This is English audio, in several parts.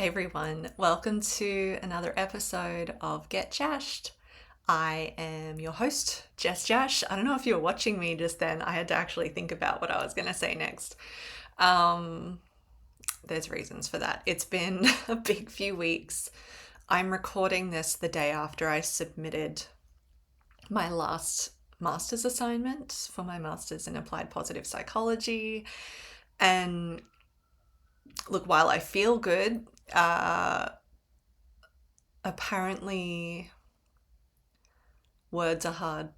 Hey everyone, welcome to another episode of Get Jasched. I am your host, Jess. I don't know if you were watching me just then. I had to actually think about what I was going to say next. There's reasons for that. It's been a big few weeks. I'm recording this the day after I submitted my last master's assignment for my master's in applied positive psychology. And look, while I feel good, apparently words are hard.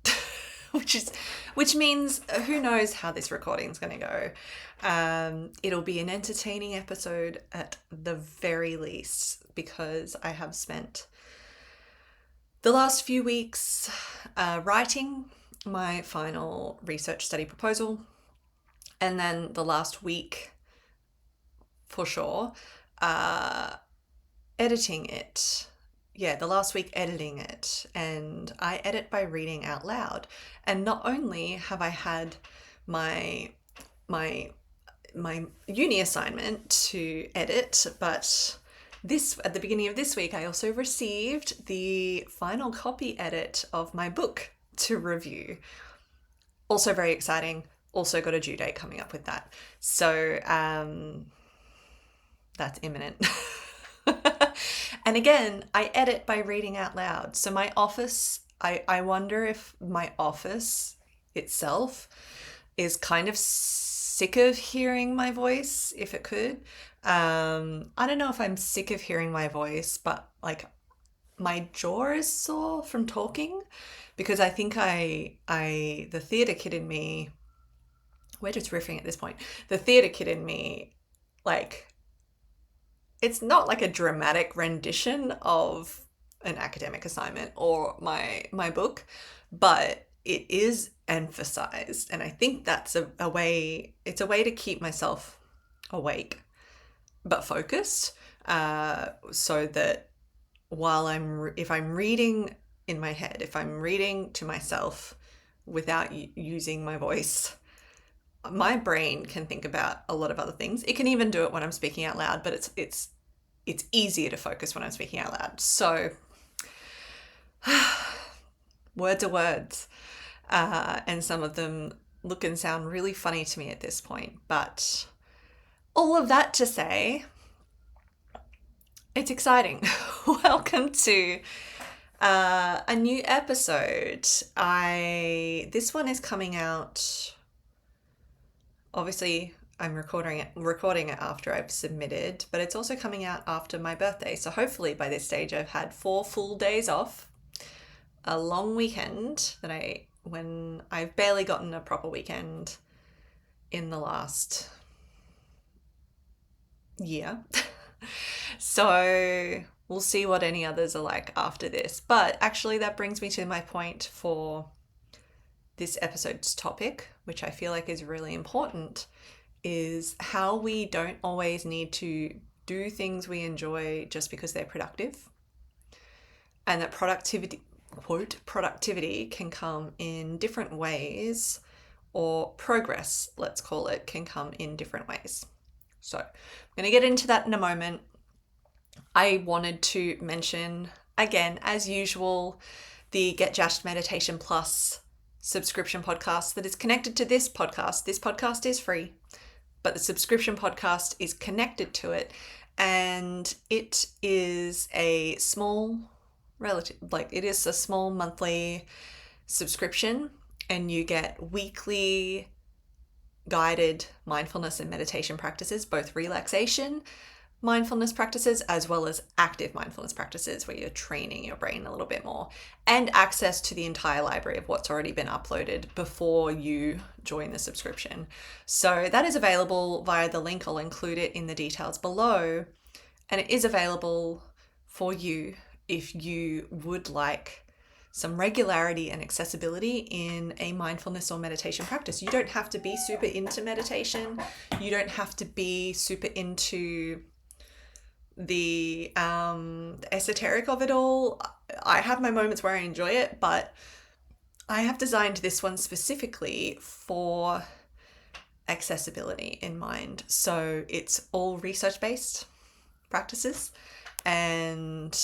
which means who knows how this recording is going to go. It'll be an entertaining episode at the very least, because I have spent the last few weeks writing my final research study proposal, and then the last week for sure editing it. The last week editing it, and I edit by reading out loud. And not only have I had my uni assignment to edit, but at the beginning of this week, I also received the final copy edit of my book to review. Also very exciting. Also got a due date coming up with that. So that's imminent. And again, I edit by reading out loud. So my office, I wonder if my office itself is kind of sick of hearing my voice, if it could. I don't know if I'm sick of hearing my voice, but like my jaw is sore from talking, because I think the theatre kid in me, we're just riffing at this point, the theatre kid in me, like, it's not like a dramatic rendition of an academic assignment or my book, but it is emphasized. And I think that's a way to keep myself awake but focused, so that if I'm reading in my head, if I'm reading to myself without using my voice, my brain can think about a lot of other things. It can even do it when I'm speaking out loud, but it's easier to focus when I'm speaking out loud. So words are words, and some of them look and sound really funny to me at this point. But all of that to say, it's exciting. Welcome to a new episode. This one is coming out, obviously I'm recording it after I've submitted, but it's also coming out after my birthday. So hopefully by this stage I've had 4 full days off, a long weekend when I've barely gotten a proper weekend in the last year. So we'll see what any others are like after this. But actually that brings me to my point for this episode's topic, which I feel like is really important, is how we don't always need to do things we enjoy just because they're productive. And that productivity, quote, productivity can come in different ways, or progress, let's call it, can come in different ways. So I'm going to get into that in a moment. I wanted to mention, again, as usual, the Get Jasched Meditation Plus subscription podcast that is connected to this podcast. This podcast is free, but the subscription podcast is connected to it, and it is a small monthly subscription, and you get weekly guided mindfulness and meditation practices, both relaxation mindfulness practices as well as active mindfulness practices, where you're training your brain a little bit more, and access to the entire library of what's already been uploaded before you join the subscription. So that is available via the link. I'll include it in the details below, and it is available for you if you would like some regularity and accessibility in a mindfulness or meditation practice. You don't have to be super into meditation. You don't have to be super into the esoteric of it all. I have my moments where I enjoy it, but I have designed this one specifically for accessibility in mind. So it's all research based. practices, and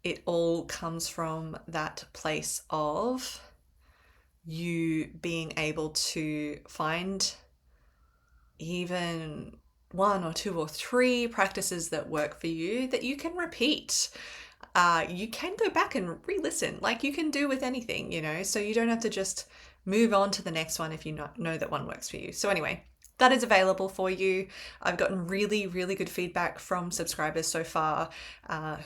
it all comes from that place of you being able to find even one or two or three practices that work for you that you can repeat. You can go back and re-listen, like you can do with anything, you know, so you don't have to just move on to the next one if you know that one works for you. So anyway, that is available for you. I've gotten really, really good feedback from subscribers so far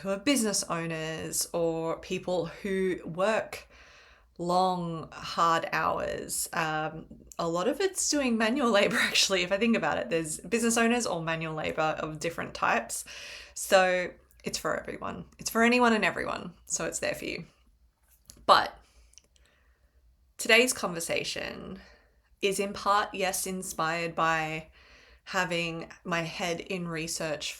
who are business owners or people who work long, hard hours. A lot of it's doing manual labor, actually, if I think about it. There's business owners or manual labor of different types. So it's for everyone. It's for anyone and everyone. So it's there for you. But today's conversation is in part, yes, inspired by having my head in research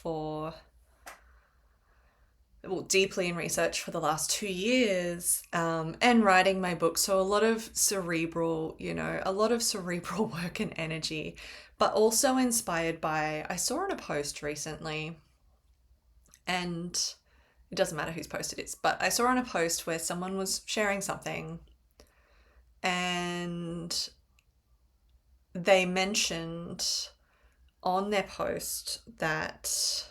deeply in research for the last 2 years, and writing my book. So a lot of cerebral work and energy, but also inspired by, I saw in a post recently, and it doesn't matter whose post it is, but I saw on a post where someone was sharing something and they mentioned on their post that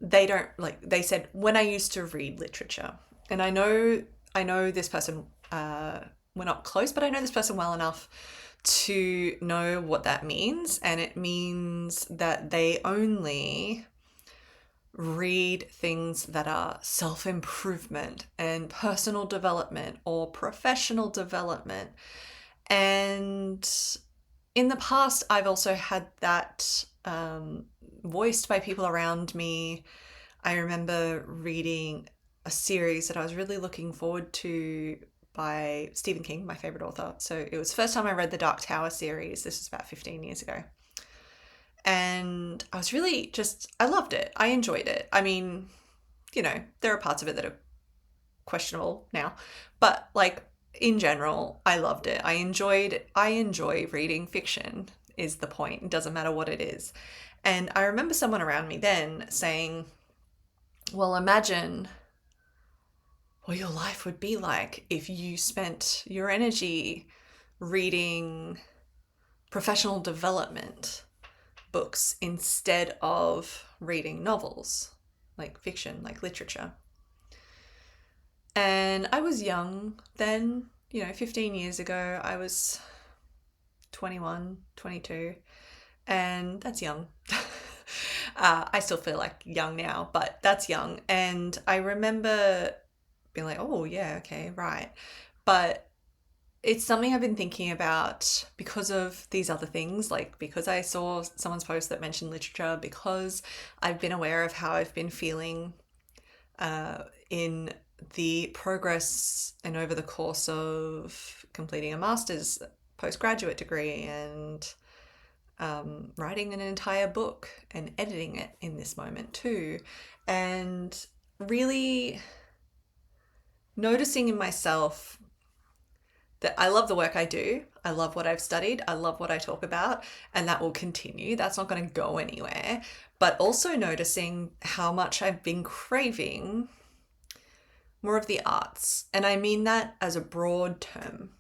they said, when I used to read literature, and I know this person, we're not close, but I know this person well enough to know what that means. And it means that they only read things that are self-improvement and personal development or professional development. And in the past, I've also had that voiced by people around me. I remember reading a series that I was really looking forward to by Stephen King, my favorite author. So it was the first time I read the Dark Tower series. This was about 15 years ago. And I was really I loved it. I enjoyed it. I mean, you know, there are parts of it that are questionable now, but like in general, I loved it. I enjoy reading fiction is the point. It doesn't matter what it is. And I remember someone around me then saying, well, imagine what your life would be like if you spent your energy reading professional development books instead of reading novels, like fiction, like literature. And I was young then, 15 years ago. I was 21, 22, and that's young. I still feel like young now, but that's young. And I remember being like, oh yeah, okay, right. But it's something I've been thinking about because of these other things, like because I saw someone's post that mentioned literature, because I've been aware of how I've been feeling in the progress and over the course of completing a master's postgraduate degree and writing an entire book and editing it in this moment too. And really noticing in myself that I love the work I do. I love what I've studied. I love what I talk about, and that will continue. That's not going to go anywhere. But also noticing how much I've been craving more of the arts. And I mean that as a broad term.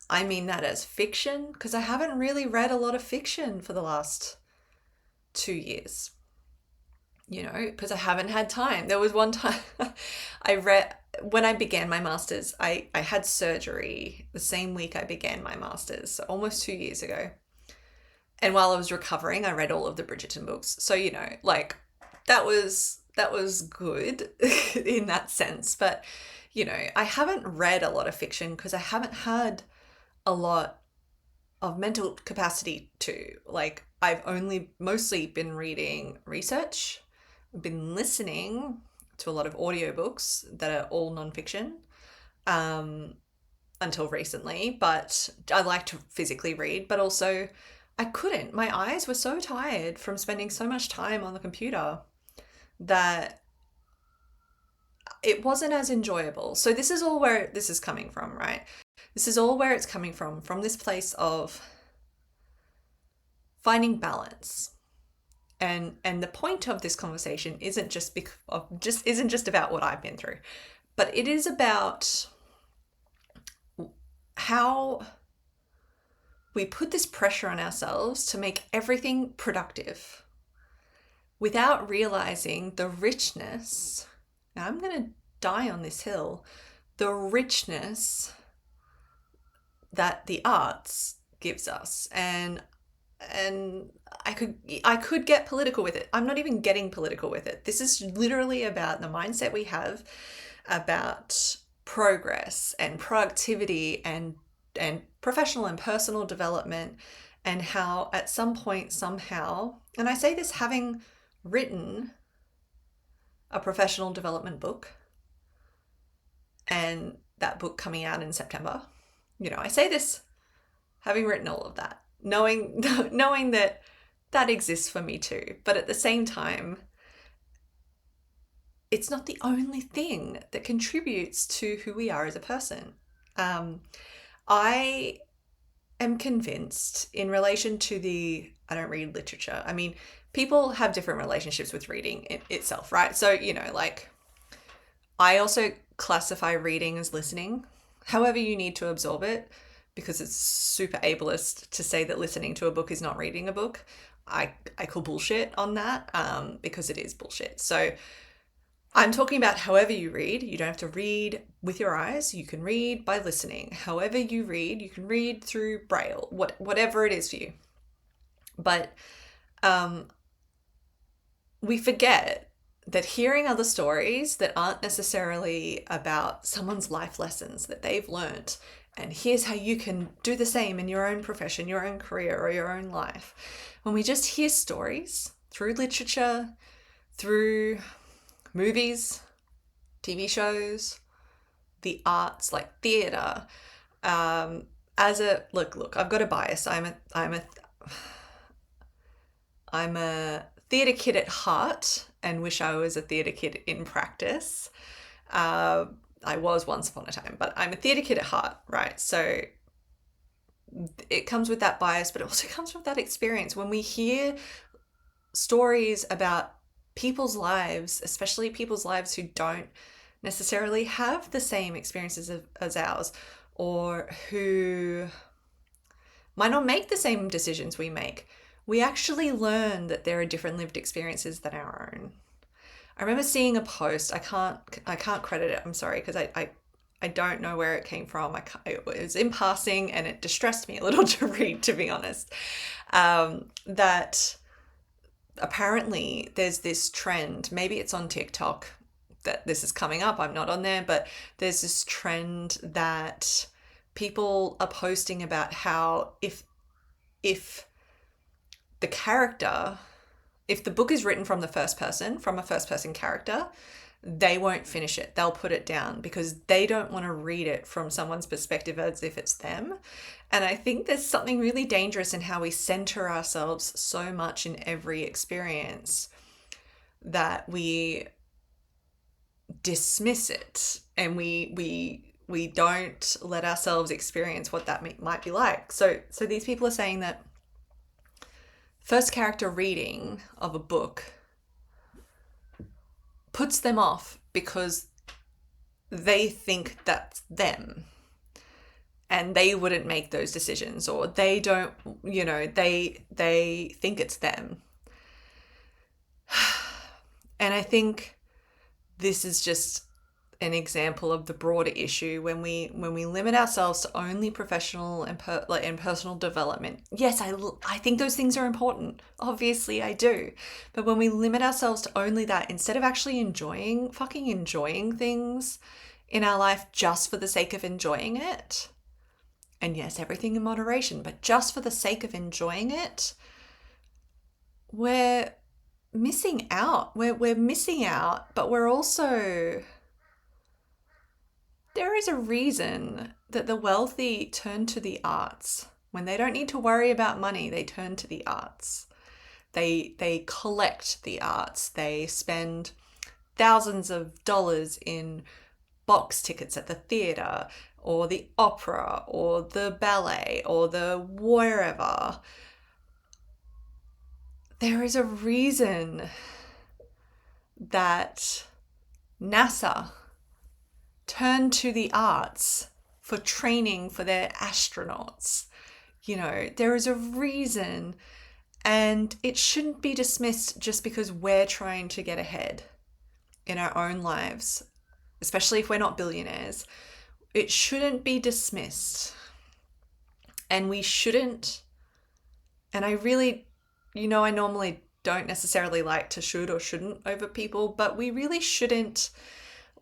I mean that as fiction, because I haven't really read a lot of fiction for the last 2 years, because I haven't had time. There was one time I read, when I began my master's, I had surgery the same week I began my master's, so almost 2 years ago. And while I was recovering, I read all of the Bridgerton books. So, that was good in that sense. But, I haven't read a lot of fiction because I haven't had a lot of mental capacity to. Like, I've only mostly been reading research. I've been listening to a lot of audiobooks that are all nonfiction until recently, but I like to physically read, but also I couldn't. My eyes were so tired from spending so much time on the computer that it wasn't as enjoyable. So this is all where this is coming from, right? This is all where it's coming from this place of finding balance. And the point of this conversation isn't just about what I've been through, but it is about how we put this pressure on ourselves to make everything productive without realizing the richness. Now I'm going to die on this hill. The richness that the arts gives us. And I could get political with it. I'm not even getting political with it. This is literally about the mindset we have about progress and productivity and professional and personal development, and how at some point somehow, and I say this having written a professional development book and that book coming out in September, I say this having written all of that, knowing that exists for me too. But at the same time, it's not the only thing that contributes to who we are as a person. I am convinced in relation to I don't read literature. I mean, people have different relationships with reading itself, right? So, I also classify reading as listening, however you need to absorb it, because it's super ableist to say that listening to a book is not reading a book. I call bullshit on that, because it is bullshit. So I'm talking about however you read. You don't have to read with your eyes. You can read by listening. However you can read through Braille, whatever it is for you. But we forget that hearing other stories that aren't necessarily about someone's life lessons that they've learned, and here's how you can do the same in your own profession, your own career, or your own life. When we just hear stories through literature, through movies, TV shows, the arts like theatre, look, I've got a bias. I'm a theatre kid at heart and wish I was a theatre kid in practice. I was once upon a time, but I'm a theatre kid at heart, right? So it comes with that bias, but it also comes with that experience. When we hear stories about people's lives, especially people's lives who don't necessarily have the same experiences as ours, or who might not make the same decisions we make, we actually learn that there are different lived experiences than our own. I remember seeing a post. I can't credit it. I'm sorry, because I don't know where it came from. It was in passing and it distressed me a little to read, to be honest. That apparently there's this trend, maybe it's on TikTok that this is coming up. I'm not on there, but there's this trend that people are posting about how if the character, if the book is written from a first person character, they won't finish it. They'll put it down because they don't want to read it from someone's perspective as if it's them. And I think there's something really dangerous in how we center ourselves so much in every experience that we dismiss it, and we don't let ourselves experience what that might be like. So these people are saying that first character reading of a book puts them off because they think that's them and they wouldn't make those decisions, or they don't, they think it's them. And I think this is just an example of the broader issue when we limit ourselves to only professional and personal development. Yes, I think those things are important. Obviously I do. But when we limit ourselves to only that, instead of actually enjoying things in our life just for the sake of enjoying it, and yes, everything in moderation, but just for the sake of enjoying it, we're missing out. We're missing out, but we're also... There is a reason that the wealthy turn to the arts. When they don't need to worry about money, they turn to the arts. They collect the arts. They spend thousands of dollars in box tickets at the theatre or the opera or the ballet or the wherever. there is a reason that NASA turned to the arts for training for their astronauts. There is a reason, and it shouldn't be dismissed just because we're trying to get ahead in our own lives, especially if we're not billionaires. It shouldn't be dismissed. And we shouldn't, and I really, I normally don't necessarily like to should or shouldn't over people, but we really shouldn't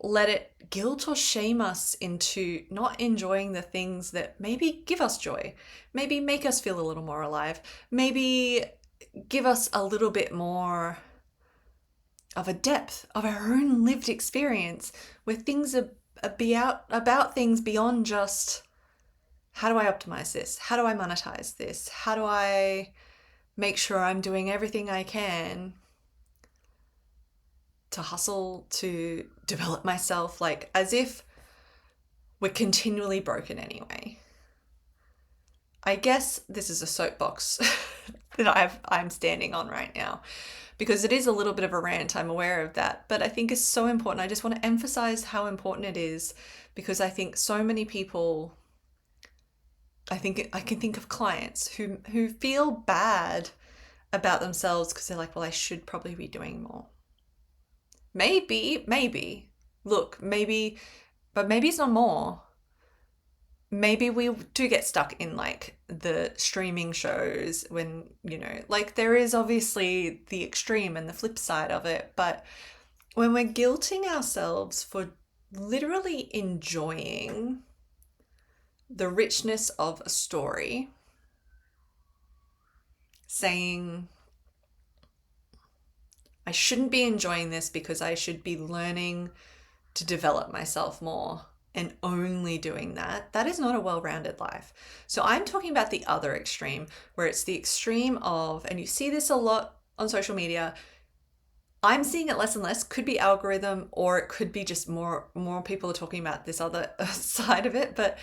let it guilt or shame us into not enjoying the things that maybe give us joy, maybe make us feel a little more alive, maybe give us a little bit more of a depth of our own lived experience, where things are about things beyond just, how do I optimize this? How do I monetize this? How do I make sure I'm doing everything I can to hustle, to develop myself, like as if we're continually broken anyway. I guess this is a soapbox that I'm standing on right now, because it is a little bit of a rant, I'm aware of that, but I think it's so important. I just want to emphasize how important it is, because I think so many people, I can think of clients who feel bad about themselves because they're like, well, I should probably be doing more. Maybe, look, but maybe it's not more. Maybe we do get stuck in like the streaming shows when, like there is obviously the extreme and the flip side of it. But when we're guilting ourselves for literally enjoying the richness of a story, saying, I shouldn't be enjoying this because I should be learning to develop myself more, and only doing that, that is not a well-rounded life. So I'm talking about the other extreme, where it's the extreme of, and you see this a lot on social media, I'm seeing it less and less, could be algorithm, or it could be just more people are talking about this other side of it. But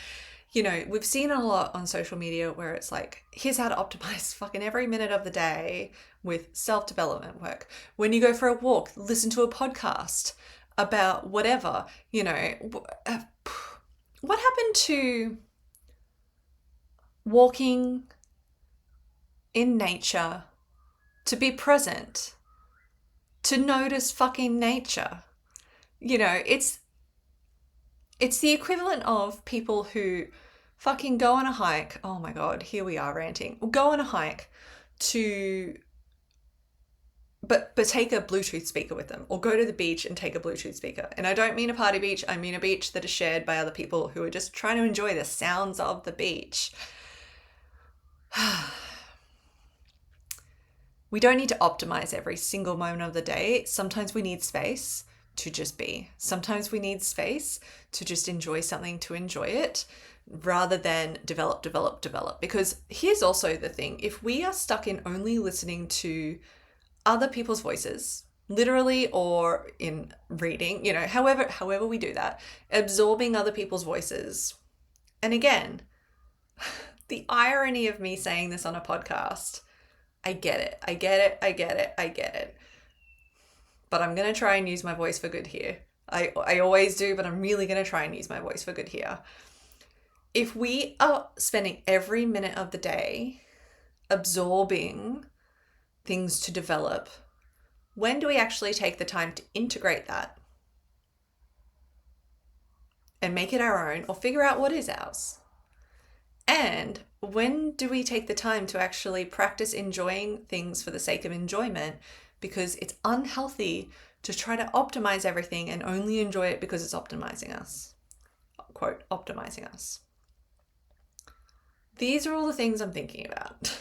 we've seen it a lot on social media where it's like, here's how to optimize fucking every minute of the day with self-development work. When you go for a walk, listen to a podcast about whatever. What happened to walking in nature, to be present, to notice fucking nature? It's the equivalent of people who fucking go on a hike. Oh my God, here we are ranting. Go on a hike but take a Bluetooth speaker with them, or go to the beach and take a Bluetooth speaker. And I don't mean a party beach. I mean a beach that is shared by other people who are just trying to enjoy the sounds of the beach. We don't need to optimize every single moment of the day. Sometimes we need space to just be. Sometimes we need space to just enjoy something, to enjoy it, rather than develop. Because here's also the thing. If we are stuck in only listening to other people's voices, literally, or in reading, however we do that, absorbing other people's voices. And again, the irony of me saying this on a podcast, I get it. But I'm going to try and use my voice for good here. I always do, but I'm really going to try and use my voice for good here. If we are spending every minute of the day absorbing things to develop, when do we actually take the time to integrate that and make it our own, or figure out what is ours? And when do we take the time to actually practice enjoying things for the sake of enjoyment? Because it's unhealthy to try to optimize everything and only enjoy it because it's optimizing us. Quote, optimizing us. These are all the things I'm thinking about.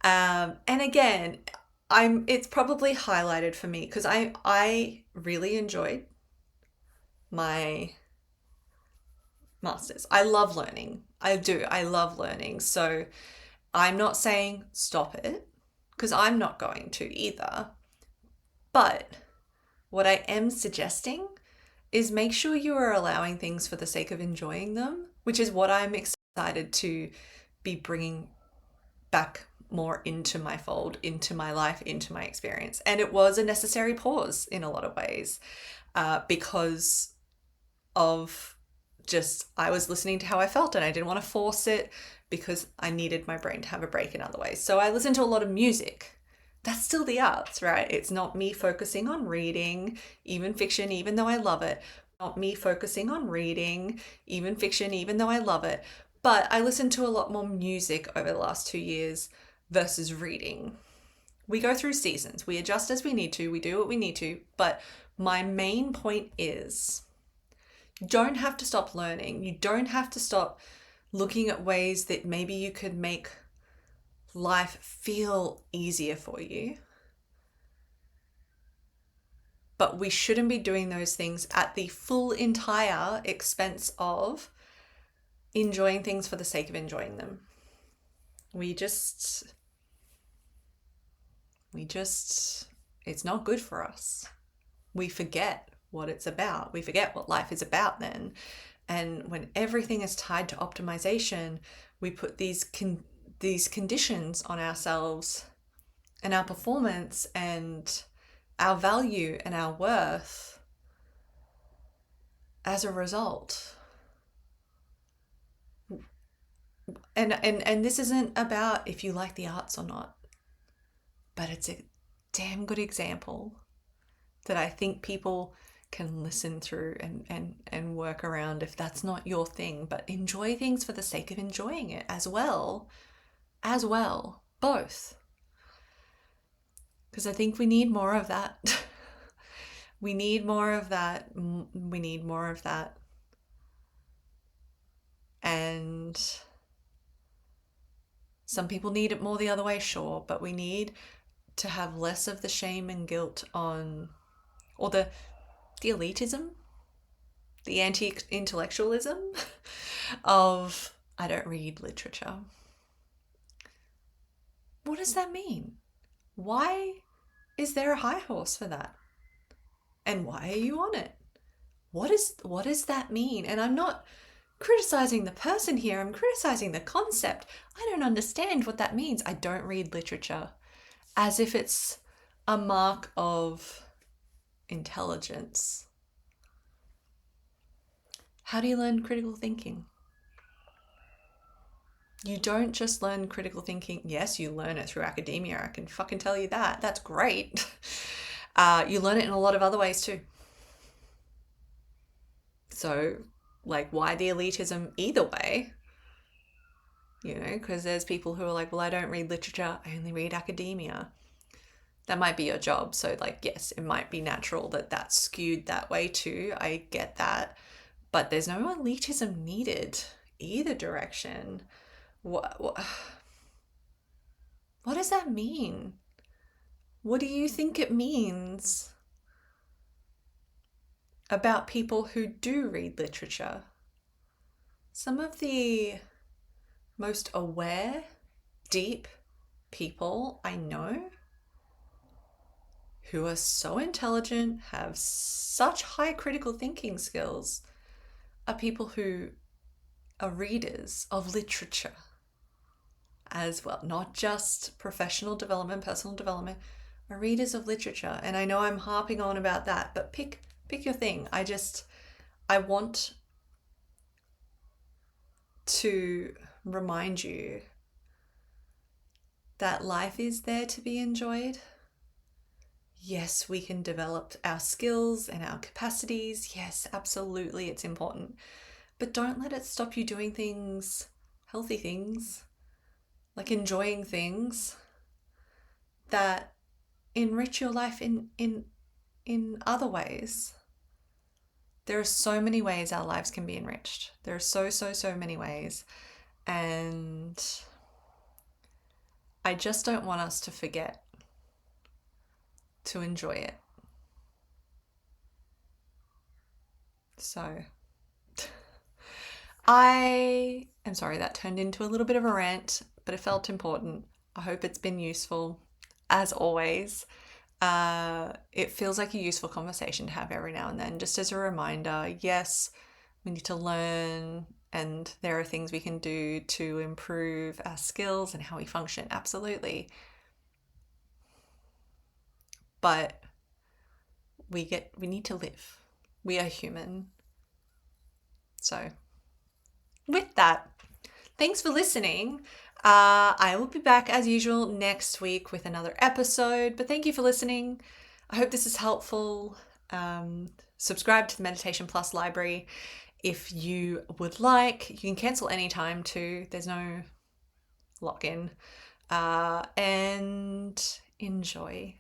And again, it's probably highlighted for me because I really enjoyed my master's. I love learning. I do. I love learning. So I'm not saying stop it, because I'm not going to either. But what I am suggesting is make sure you are allowing things for the sake of enjoying them, which is what I'm excited to be bringing back more into my fold, into my life, into my experience. And it was a necessary pause in a lot of ways, because of just, I was listening to how I felt and I didn't want to force it because I needed my brain to have a break in other ways. So I listened to a lot of music. That's still the arts, right? It's not me focusing on reading, even fiction, even though I love it. Not me focusing on reading, even fiction, even though I love it. But I listened to a lot more music over the last 2 years versus reading. We go through seasons. We adjust as we need to. We do what we need to. But my main point is, you don't have to stop learning. You don't have to stop looking at ways that maybe you could make life feel easier for you. But we shouldn't be doing those things at the full entire expense of enjoying things for the sake of enjoying them. It's not good for us. We forget what it's about. We forget what life is about then. And when everything is tied to optimization, we put these conditions on ourselves and our performance and our value and our worth as a result. And this isn't about if you like the arts or not, but it's a damn good example that I think people can listen through and work around if that's not your thing, but enjoy things for the sake of enjoying it as well, both. Because I think we need more of that. We need more of that. We need more of that. And some people need it more the other way, sure, but we need to have less of the shame and guilt on, or the elitism, the anti-intellectualism of, I don't read literature. What does that mean? Why is there a high horse for that? And why are you on it? What does that mean? And I'm not criticizing the person here, I'm criticizing the concept. I don't understand what that means. I don't read literature, as if it's a mark of intelligence. How do you learn critical thinking? You don't just learn critical thinking. Yes, you learn it through academia. I can fucking tell you that. That's great. You learn it in a lot of other ways too. So, like, why the elitism either way? You know, because there's people who are like, well, I don't read literature, I only read academia. That might be your job. So, like, yes, it might be natural that that's skewed that way too. I get that. But there's no elitism needed either direction. What does that mean? What do you think it means about people who do read literature? Some of the most aware, deep people I know who are so intelligent, have such high critical thinking skills, are people who are readers of literature as well, not just professional development, personal development, are readers of literature. And I know I'm harping on about that, but pick your thing. I want to remind you that life is there to be enjoyed. Yes, we can develop our skills and our capacities. Yes, absolutely, it's important. But don't let it stop you doing things, healthy things, like enjoying things that enrich your life in other ways. There are so many ways our lives can be enriched. There are so many ways. And I just don't want us to forget to enjoy it. So I am sorry that turned into a little bit of a rant, but it felt important. I hope it's been useful. As always, it feels like a useful conversation to have every now and then, just as a reminder. Yes, we need to learn and there are things we can do to improve our skills and how we function, absolutely. But we need to live. We are human. So with that, thanks for listening. I will be back as usual next week with another episode, but thank you for listening. I hope this is helpful. Subscribe to the Meditation Plus library if you would like. You can cancel anytime too. There's no lock-in. And enjoy.